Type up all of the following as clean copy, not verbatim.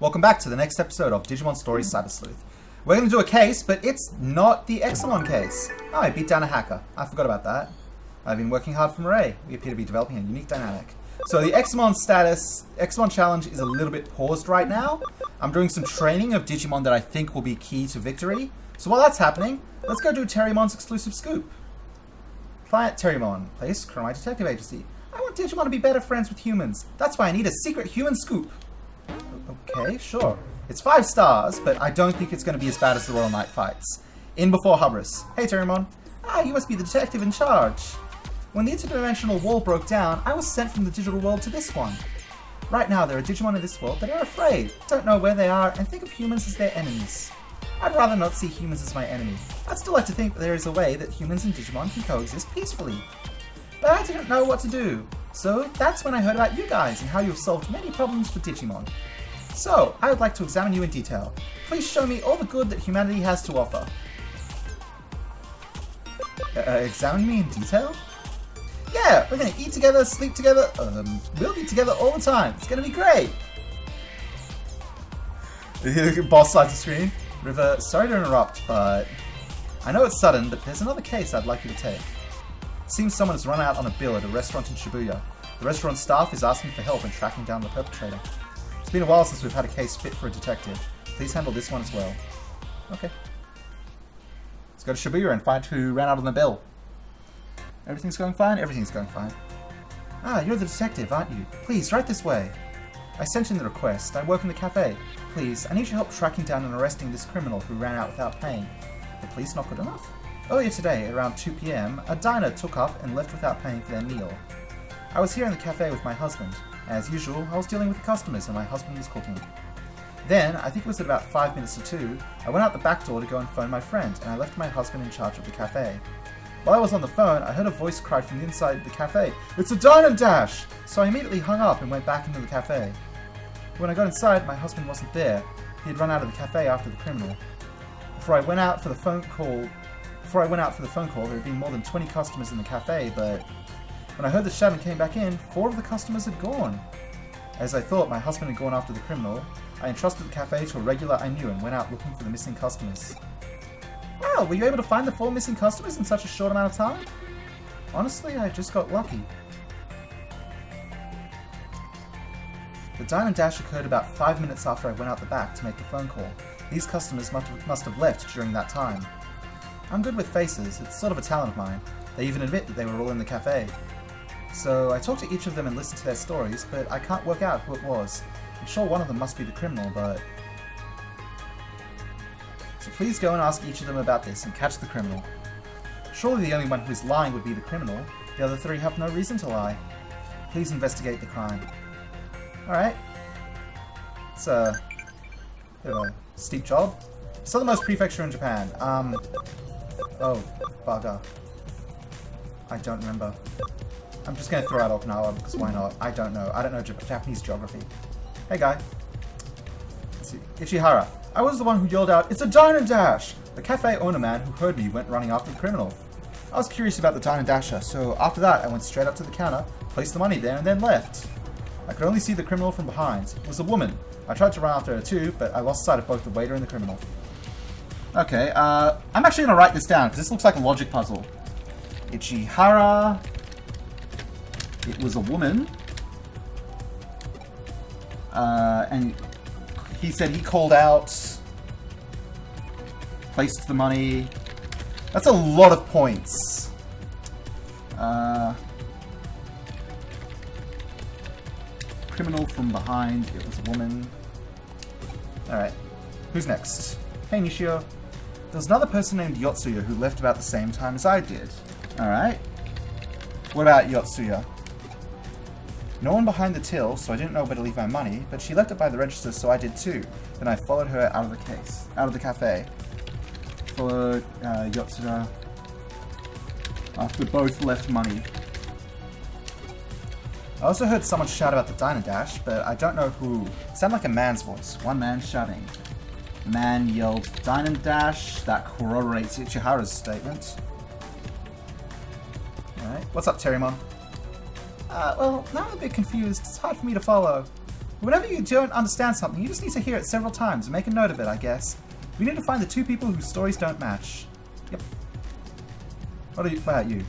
Welcome back to the next episode of Digimon Stories Cyber Sleuth. We're going to do a case, but it's not the Examon case. Oh, I beat down a hacker. I forgot about that. I've been working hard for Mireille. We appear to be developing a unique dynamic. So the Examon challenge is a little bit paused right now. I'm doing some training of Digimon that I think will be key to victory. So while that's happening, let's go do Terriermon's exclusive scoop. Client Terriermon, place Chromite Detective Agency. I want Digimon to be better friends with humans. That's why I need a secret human scoop. Okay, sure. It's 5 stars, but I don't think it's going to be as bad as the Royal Knight fights. In before Hubris. Hey Terriermon. Ah, you must be the detective in charge. When the interdimensional wall broke down, I was sent from the digital world to this one. Right now, there are Digimon in this world that are afraid, don't know where they are, and think of humans as their enemies. I'd rather not see humans as my enemy. I'd still like to think that there is a way that humans and Digimon can coexist peacefully. But I didn't know what to do. So that's when I heard about you guys and how you've solved many problems for Digimon. So, I would like to examine you in detail. Please show me all the good that humanity has to offer. Examine me in detail? Yeah, we're gonna eat together, sleep together, we'll be together all the time. It's gonna be great! Boss side the screen. River, sorry to interrupt, but I know it's sudden, but there's another case I'd like you to take. It seems someone has run out on a bill at a restaurant in Shibuya. The restaurant staff is asking for help in tracking down the perpetrator. It's been a while since we've had a case fit for a detective. Please handle this one as well. Okay. Let's go to Shibuya and find who ran out on the bill. Everything's going fine? Everything's going fine. Ah, you're the detective, aren't you? Please, right this way. I sent in the request. I work in the cafe. Please, I need your help tracking down and arresting this criminal who ran out without paying. The police not good enough? Earlier today, around 2 PM, a diner took up and left without paying for their meal. I was here in the cafe with my husband. As usual, I was dealing with the customers and my husband was cooking. Then, I think it was at about 5 minutes to 2, I went out the back door to go and phone my friend, and I left my husband in charge of the cafe. While I was on the phone, I heard a voice cry from the inside the cafe, "It's a dine and dash!" So I immediately hung up and went back into the cafe. When I got inside, my husband wasn't there. He had run out of the cafe after the criminal. Before I went out for the phone call, there had been more than 20 customers in the cafe, but when I heard the shout and came back in, 4 of the customers had gone. As I thought my husband had gone after the criminal, I entrusted the cafe to a regular I knew and went out looking for the missing customers. Wow, were you able to find the 4 missing customers in such a short amount of time? Honestly, I just got lucky. The dine and dash occurred about 5 minutes after I went out the back to make the phone call. These customers must have left during that time. I'm good with faces, it's sort of a talent of mine. They even admit that they were all in the cafe. So I talked to each of them and listened to their stories, but I can't work out who it was. I'm sure one of them must be the criminal, but... So please go and ask each of them about this and catch the criminal. Surely the only one who is lying would be the criminal. The other 3 have no reason to lie. Please investigate the crime. Alright. It's a bit of a steep job. Southernmost prefecture in Japan. Oh, bugger. I don't remember. I'm just going to throw out Okinawa because why not? I don't know. I don't know Japanese geography. Hey guy. Let's see. Ichihara. I was the one who yelled out, "It's a dine and dash!" The cafe owner man who heard me went running after the criminal. I was curious about the dine and dasher, so after that I went straight up to the counter, placed the money there, and then left. I could only see the criminal from behind. It was a woman. I tried to run after her too, but I lost sight of both the waiter and the criminal. Okay, I'm actually going to write this down, because this looks like a logic puzzle. Ichihara. It was a woman. And he said he called out, placed the money. That's a lot of points. Criminal from behind. It was a woman. Alright. Who's next? Hey Nishio. There was another person named Yotsuya who left about the same time as I did. Alright. What about Yotsuya? No one behind the till, so I didn't know where to leave my money, but she left it by the register, so I did too. Then I followed her out of the cafe. Followed Yotsuya after both left money. I also heard someone shout about the dine and dash, but I don't know who. It sounded like a man's voice. One man shouting. The man yelled, "Dine and dash." That corroborates Ichihara's statement. Alright, what's up, Terriermon? Well, now I'm a bit confused. It's hard for me to follow. Whenever you don't understand something, you just need to hear it several times and make a note of it, I guess. We need to find the two people whose stories don't match. Yep. What about you?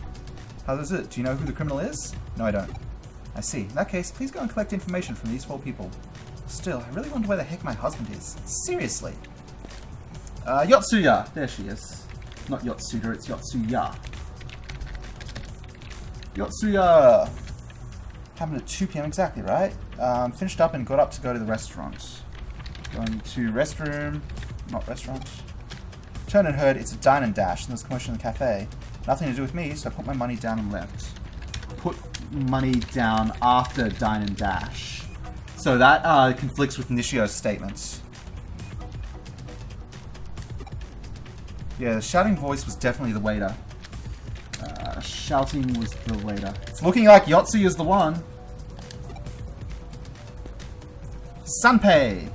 How is it? Do you know who the criminal is? No, I don't. I see. In that case, please go and collect information from these 4 people. Still, I really wonder where the heck my husband is. Seriously. Yotsuya. There she is. Not Yotsuda, it's Yotsuya. Yotsuya. Happened at 2 p.m. exactly, right? Finished up and got up to go to the restaurant. Going to restroom. Not restaurant. Turned and heard it's a dine and dash, and there's a commotion in the cafe. Nothing to do with me, so I put my money down and left. Put money down after dine and dash. So that conflicts with Nishio's statements. Yeah, the shouting voice was definitely the waiter. Shouting was the waiter. It's looking like Yotsu is the one. Sanpei!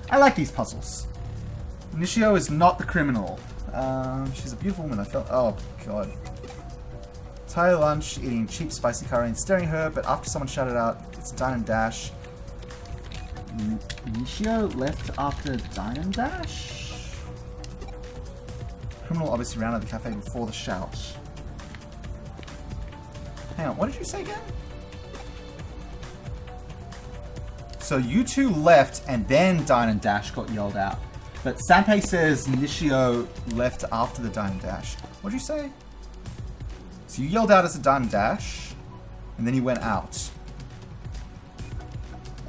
I like these puzzles. Nishio is not the criminal. She's a beautiful woman, I felt. Oh, God. Tired lunch, eating cheap spicy curry and staring at her, but after someone shouted out, it's dine and dash. Nishio left after dine and dash? Criminal obviously ran out of the cafe before the shout. Hang on, what did you say again? So you two left and then dine and dash got yelled out. But Sanpei says Nishio left after the dine and dash. What did you say? So you yelled out as a dine and dash, and then you went out.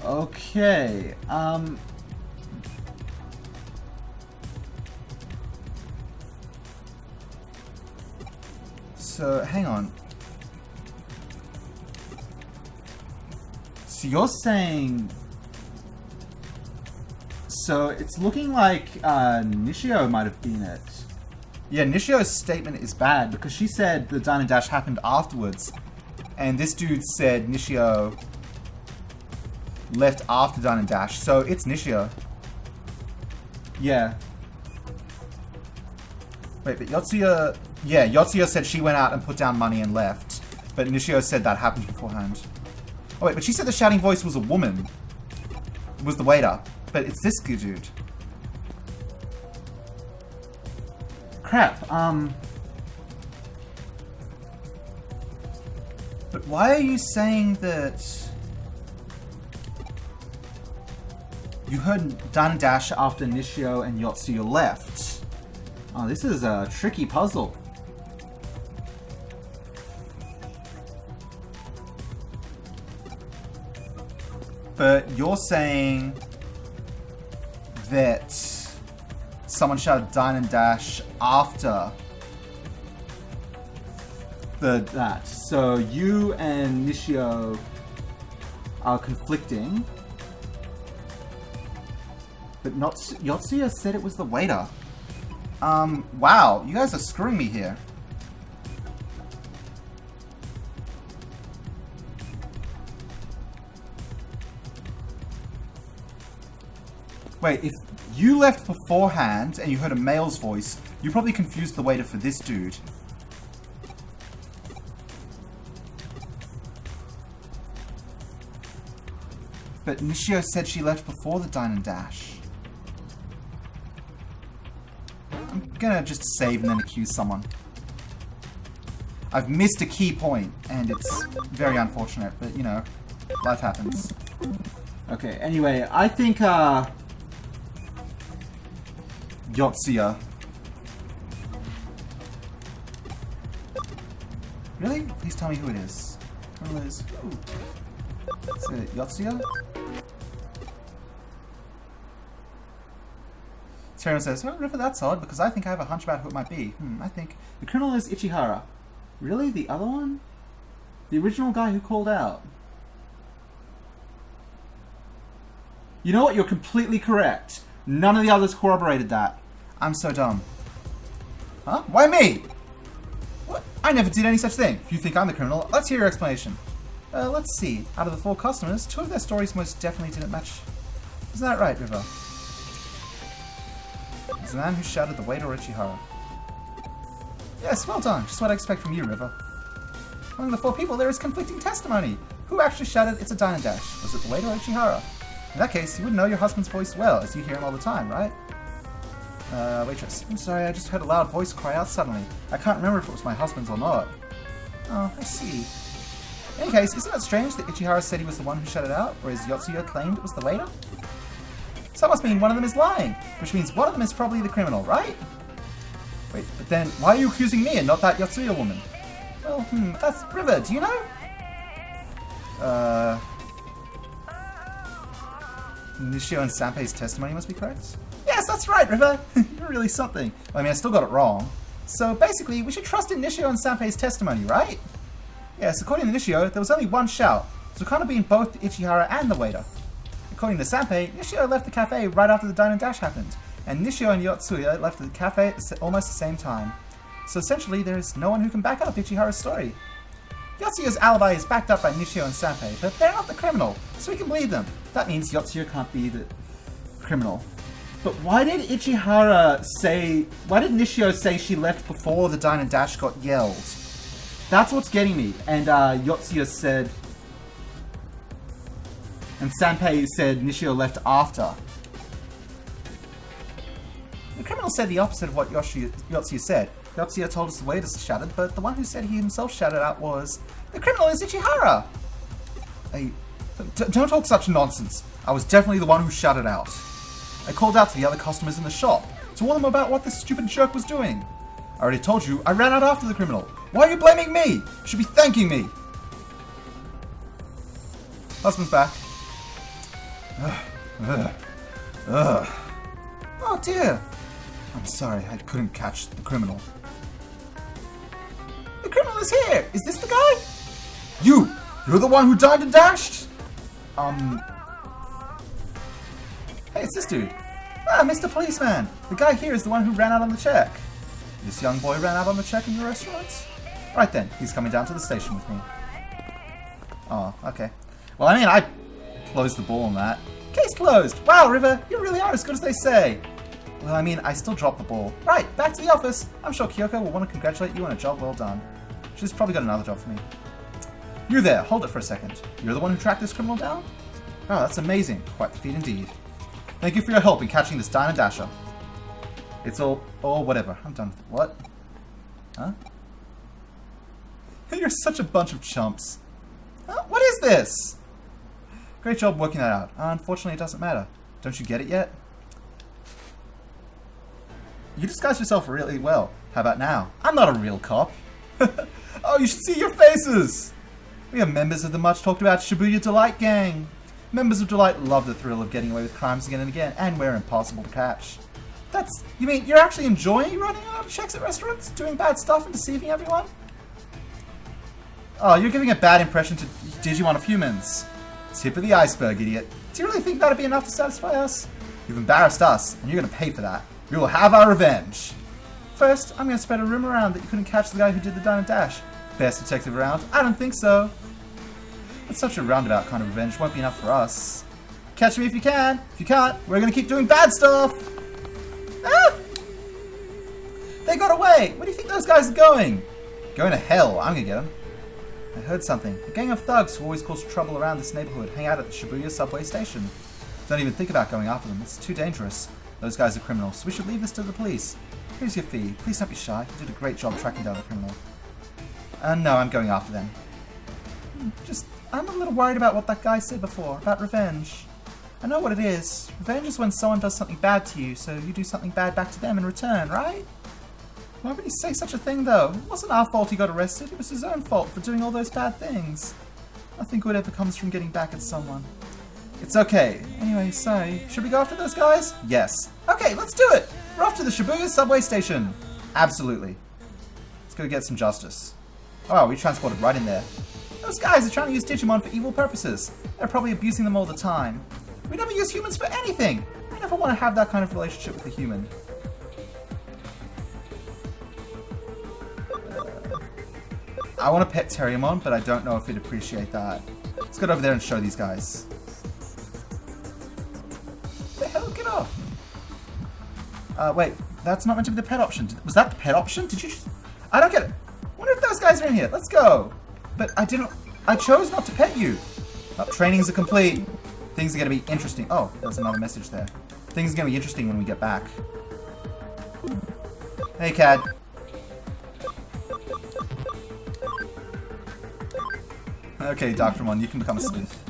Okay, so, hang on. So you're saying... So it's looking like Nishio might have been it. Yeah, Nishio's statement is bad because she said the dine and dash happened afterwards. And this dude said Nishio left after dine and dash. So it's Nishio. Yeah. Wait, but Yotsuya... Yeah, Yotsuya said she went out and put down money and left. But Nishio said that happened beforehand. Oh wait, but she said the shouting voice was a woman. Was the waiter. But it's this good dude. Crap, But why are you saying that... You heard dine and dash after Nishio and Yotsuya left. Oh, this is a tricky puzzle. But you're saying that someone shouted dine and dash after that. So you and Nishio are conflicting. But not Yotsuya said it was the waiter. Wow, you guys are screwing me here. Wait, if you left beforehand and you heard a male's voice, you probably confused the waiter for this dude. But Nishio said she left before the dine and dash. I'm gonna just save and then accuse someone. I've missed a key point, and it's very unfortunate, but you know, life happens. Okay, anyway, I think, Yotsuya. Really? Please tell me who it is. Who it is? Ooh. Is it Yotsuya? Terriermon says, oh, River, that's odd, because I think I have a hunch about who it might be. I think the criminal is Ichihara. Really? The other one? The original guy who called out? You know what? You're completely correct. None of the others corroborated that. I'm so dumb. Huh? Why me? What? I never did any such thing. If you think I'm the criminal, let's hear your explanation. Let's see. Out of the 4 customers, 2 of their stories most definitely didn't match. Isn't that right, River? It's the man who shouted the waiter or Ichihara. Yes, well done. Just what I expect from you, River. Among the 4 people, there is conflicting testimony. Who actually shouted, "It's a dine and dash"? Was it the waiter or Ichihara? In that case, you would know your husband's voice well, as you hear him all the time, right? Waitress. I'm sorry, I just heard a loud voice cry out suddenly. I can't remember if it was my husband's or not. Oh, I see. In any case, isn't it strange that Ichihara said he was the one who shut it out, whereas Yotsuya claimed it was the waiter? So that must mean one of them is lying, which means one of them is probably the criminal, right? Wait, but then, why are you accusing me and not that Yotsuya woman? Well, that's River, do you know? Nishio and Sanpei's testimony must be correct? Yes, that's right, River! You're really something. Well, I mean, I still got it wrong. So basically, we should trust in Nishio and Sanpei's testimony, right? Yes, according to Nishio, there was only one shout, so it can't have been both Ichihara and the waiter. According to Sanpei, Nishio left the cafe right after the dine and dash happened, and Nishio and Yotsuya left the cafe at almost the same time. So essentially, there is no one who can back up Ichihara's story. Yotsuya's alibi is backed up by Nishio and Sanpei, but they're not the criminal, so we can believe them. That means Yotsuya can't be the criminal. But why did Nishio say she left before the dine and dash got yelled? That's what's getting me. And Yotsuya said... And Sanpei said Nishio left after. The criminal said the opposite of what Yotsuya said. Yotsuya told us the waiter shouted, but the one who said he himself shouted out was... The criminal is Ichihara! Don't talk such nonsense. I was definitely the one who shouted out. I called out to the other customers in the shop to warn them about what this stupid jerk was doing. I already told you, I ran out after the criminal. Why are you blaming me? You should be thanking me. Husband's back. Oh dear. I'm sorry, I couldn't catch the criminal. The criminal is here! Is this the guy? You're the one who died and dashed? Hey, it's this dude. Ah, Mr. Policeman. The guy here is the one who ran out on the check. This young boy ran out on the check in your restaurant? Right then, he's coming down to the station with me. Oh, okay. Well, I mean, I closed the ball on that. Case closed! Wow, River, you really are as good as they say. Well, I mean, I still dropped the ball. Right, back to the office. I'm sure Kyoko will want to congratulate you on a job well done. She's probably got another job for me. You there, hold it for a second. You're the one who tracked this criminal down? Oh, that's amazing. Quite the feat indeed. Thank you for your help in catching this dine and dasher. It's all... Oh, whatever. I'm done with it. What? Huh? You're such a bunch of chumps. Huh? What is this? Great job working that out. Unfortunately, it doesn't matter. Don't you get it yet? You disguised yourself really well. How about now? I'm not a real cop. Oh, you should see your faces! We are members of the much talked about Shibuya Delight Gang. Members of Delight love the thrill of getting away with crimes again and again, and we're impossible to catch. You mean you're actually enjoying running out of checks at restaurants? Doing bad stuff and deceiving everyone? Oh, you're giving a bad impression to Digimon of humans. Tip of the iceberg, idiot. Do you really think that'd be enough to satisfy us? You've embarrassed us, and you're gonna pay for that. We will have our revenge. First, I'm gonna spread a rumor around that you couldn't catch the guy who did the dine and dash. Best detective around? I don't think so. But such a roundabout kind of revenge won't be enough for us. Catch me if you can. If you can't, we're gonna keep doing bad stuff. Ah! They got away. Where do you think those guys are going? Going to hell. I'm gonna get them. I heard something. A gang of thugs who always cause trouble around this neighborhood hang out at the Shibuya subway station. Don't even think about going after them. It's too dangerous. Those guys are criminals, so we should leave this to the police. Here's your fee. Please don't be shy. You did a great job tracking down the criminal. No, I'm going after them. I'm a little worried about what that guy said before, about revenge. I know what it is. Revenge is when someone does something bad to you, so you do something bad back to them in return, right? Why would he say such a thing, though? It wasn't our fault he got arrested. It was his own fault for doing all those bad things. Nothing good ever comes from getting back at someone. It's okay. Anyway, sorry. Should we go after those guys? Yes. Okay, let's do it! We're off to the Shibuya subway station. Absolutely. Let's go get some justice. Oh, wow, we transported right in there. Those guys are trying to use Digimon for evil purposes. They're probably abusing them all the time. We never use humans for anything. I never want to have that kind of relationship with a human. I want to pet Terriermon, but I don't know if he'd appreciate that. Let's get over there and show these guys. What the hell? Get off! Wait, that's not meant to be the pet option. Was that the pet option? Did you just... I don't get it. I wonder if those guys are in here. Let's go. But I didn't... I chose not to pet you. Oh, trainings are complete. Things are going to be interesting. Oh, there's another message there. Things are going to be interesting when we get back. Hey, Cad. Okay, Darkramon, you can become a sleuth.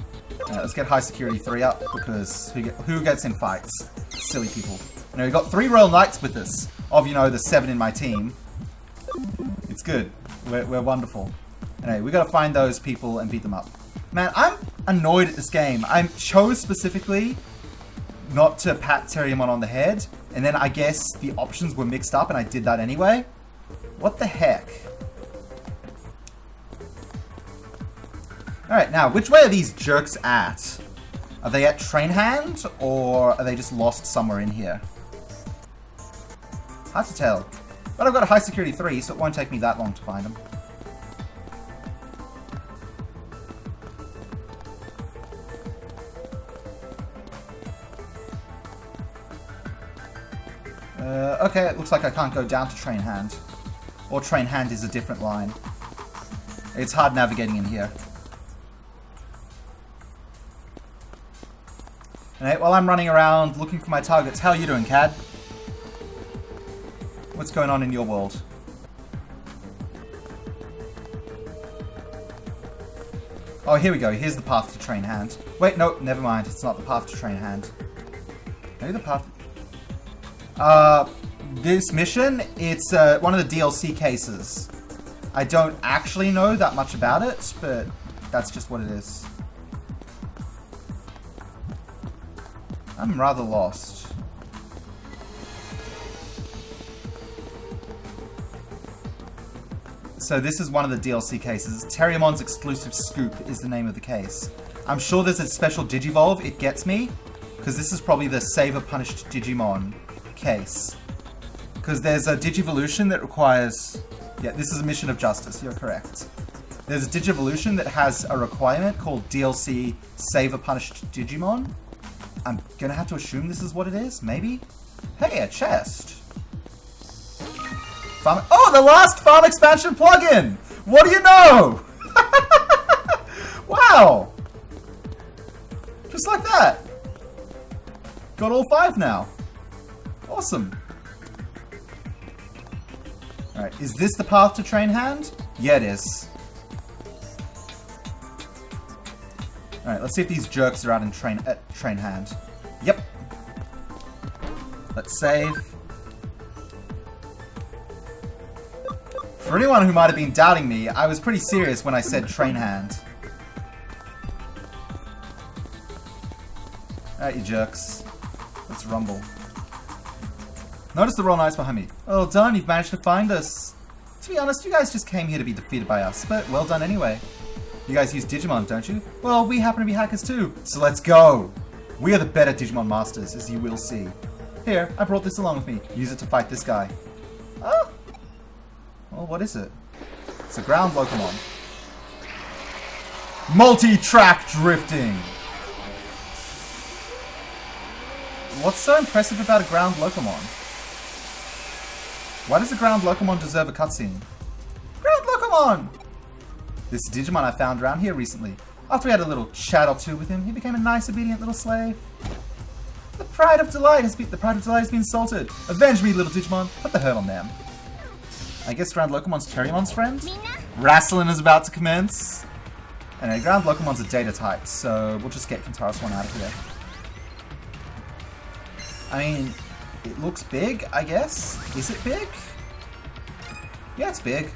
Let's get high security 3 up, because who gets in fights? Silly people. You know, we got 3 Royal Knights with us. Of, you know, the 7 in my team. It's good. We're wonderful. Anyway, we gotta find those people and beat them up. Man, I'm annoyed at this game. I chose specifically not to pat Terriermon on the head, and then I guess the options were mixed up and I did that anyway. What the heck? Alright, now, which way are these jerks at? Are they at Train Hand, or are they just lost somewhere in here? Hard to tell. But I've got a high security 3, so it won't take me that long to find them. Okay, it looks like I can't go down to Train Hand. Or Train Hand is a different line. It's hard navigating in here. Alright, while I'm running around looking for my targets, how are you doing, Cad? What's going on in your world? Oh, here we go. Here's the path to Train Hand. Wait, no, never mind. It's not the path to Train Hand. Maybe the path... this mission, it's one of the DLC cases. I don't actually know that much about it, but that's just what it is. I'm rather lost. So this is one of the DLC cases. Terriermon's Exclusive Scoop is the name of the case. I'm sure there's a special Digivolve it gets me, because this is probably the Save a Punished Digimon case. Because there's a Digivolution that requires... Yeah, this is a mission of justice, you're correct. There's a Digivolution that has a requirement called DLC Save a Punished Digimon. I'm gonna have to assume this is what it is, maybe? Hey, a chest! Farm... Oh, the last farm expansion plugin! What do you know? Wow! Just like that. Got all 5 now. Awesome. Alright, is this the path to Train Hand? Yeah, it is. Alright, let's see if these jerks are out in Train Hand. Yep. Let's save. For anyone who might have been doubting me, I was pretty serious when I said Train Hand. Alright, you jerks. Let's rumble. Notice the Royal Knights behind me. Well done, you've managed to find us. To be honest, you guys just came here to be defeated by us, but well done anyway. You guys use Digimon, don't you? Well, we happen to be hackers too, so let's go! We are the better Digimon masters, as you will see. Here, I brought this along with me. Use it to fight this guy. Oh! Well, what is it? It's a ground Locomon. Multi-track drifting! What's so impressive about a ground Locomon? Why does a ground Locomon deserve a cutscene? Ground Locomon! This Digimon I found around here recently. After we had a little chat or two with him, he became a nice, obedient little slave. The pride of delight has been insulted. Avenge me, little Digimon. Put the hurt on them. I guess Ground Locomon's Terriermon's friend? Wrestling is about to commence. Anyway, Ground Locomon's a data type, so we'll just get Kintaros-1 out of here. I mean, it looks big, I guess. Is it big? Yeah, it's big.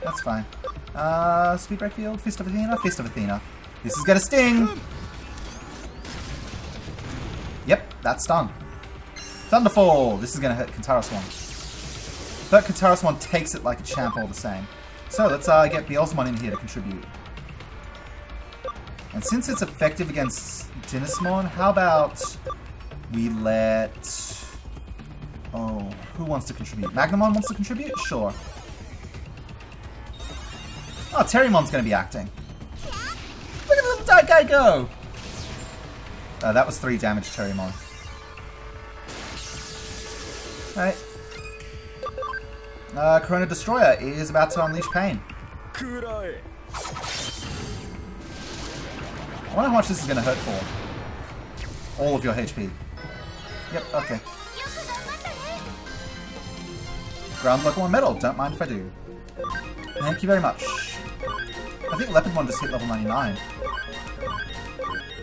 That's fine. Speed Break Field, Fist of Athena, Fist of Athena. This is gonna sting! Yep, that stung. Thunderfall! This is gonna hurt Kintaros-1. But Kintaros-1 takes it like a champ all the same. So let's get Beelzemon in here to contribute. And since it's effective against Dinismon, how about we let... Oh, who wants to contribute? Magnamon wants to contribute? Sure. Oh, Terriermon's going to be acting. Look at the little dark guy go! That was 3 damage, Terriermon. Alright. Corona Destroyer is about to unleash pain. wonder how much this is going to hurt for. All of your HP. Yep, okay. Ground Local 1 medal. Don't mind if I do. Thank you very much. I think Leopardmon just hit level 99.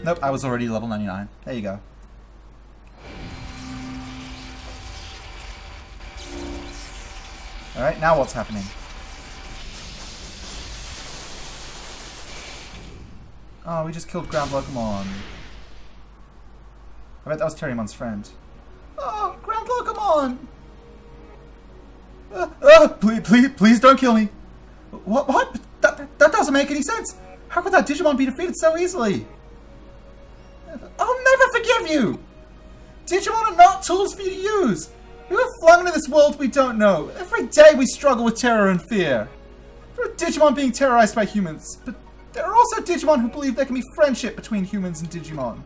Nope, I was already level 99. There you go. Alright, now what's happening? Oh, we just killed Ground Locomon. I bet that was Terriermon's friend. Oh, Ground Locomon! Please don't kill me. What? That doesn't make any sense. How could that Digimon be defeated so easily? I'll never forgive you! Digimon are not tools for you to use. You were flung into this world we don't know. Every day we struggle with terror and fear. There are Digimon being terrorized by humans, but there are also Digimon who believe there can be friendship between humans and Digimon.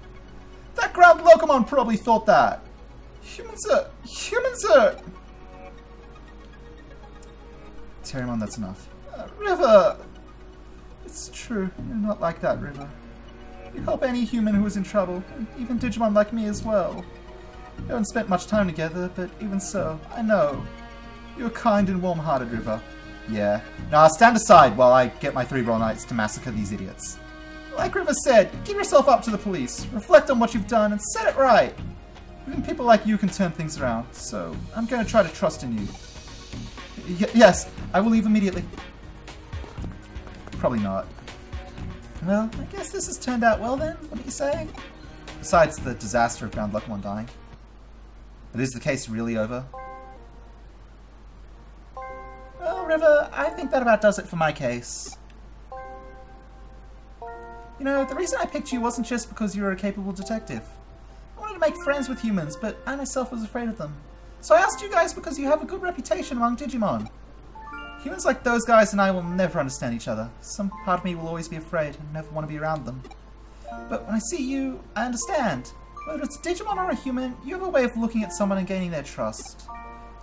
That Ground Locomon probably thought that. Humans are... Terriermon, that's enough. River! It's true. You're not like that, River. You help any human who is in trouble, and even Digimon like me as well. We haven't spent much time together, but even so, I know. You're kind and warm-hearted, River. Yeah. Now stand aside while I get my 3 Royal Knights to massacre these idiots. Like River said, give yourself up to the police, reflect on what you've done, and set it right. Even people like you can turn things around, so I'm going to try to trust in you. Yes, I will leave immediately. Probably not. Well, I guess this has turned out well then, what do you say? Besides the disaster of Ground Locomon dying. But is the case really over? Well, River, I think that about does it for my case. You know, the reason I picked you wasn't just because you were a capable detective. I wanted to make friends with humans, but I myself was afraid of them. So I asked you guys because you have a good reputation among Digimon. Humans like those guys and I will never understand each other. Some part of me will always be afraid and never want to be around them. But when I see you, I understand. Whether it's a Digimon or a human, you have a way of looking at someone and gaining their trust.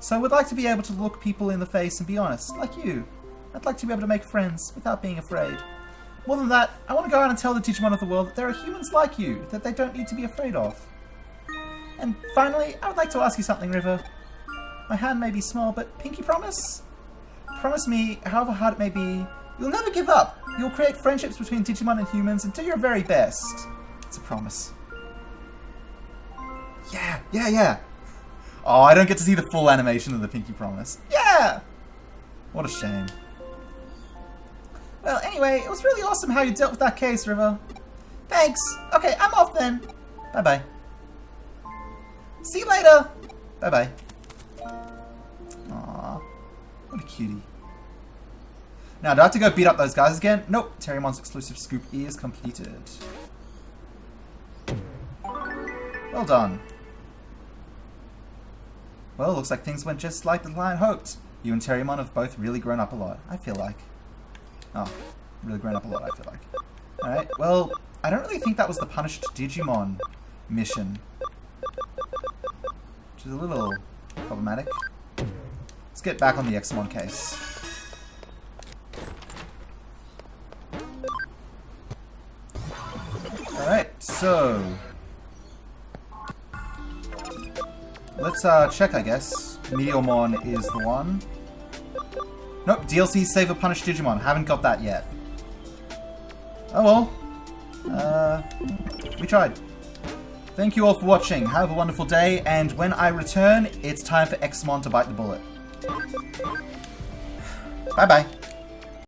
So I would like to be able to look people in the face and be honest, like you. I'd like to be able to make friends without being afraid. More than that, I want to go out and tell the Digimon of the world that there are humans like you, that they don't need to be afraid of. And finally, I would like to ask you something, River. My hand may be small, but pinky promise? Promise me, however hard it may be, you'll never give up. You'll create friendships between Digimon and humans and do your very best. It's a promise. Yeah. Oh, I don't get to see the full animation of the pinky promise. Yeah! What a shame. Well, anyway, it was really awesome how you dealt with that case, River. Thanks. Okay, I'm off then. Bye-bye. See you later. Bye-bye. Aww. What a cutie. Now, do I have to go beat up those guys again? Nope. Terriermon's exclusive scoop is completed. Well done. Well, looks like things went just like the lion hoped. You and Terriermon have both really grown up a lot, I feel like. Oh, really grown up a lot, I feel like. Alright, well, I don't really think that was the Punished Digimon mission. Which is a little problematic. Let's get back on the Xmon case. Alright, so... let's check, I guess. Neomon is the one. Nope, DLC Save a Punished Digimon. Haven't got that yet. Oh well. We tried. Thank you all for watching. Have a wonderful day, and when I return, it's time for Xmon to bite the bullet. Bye-bye.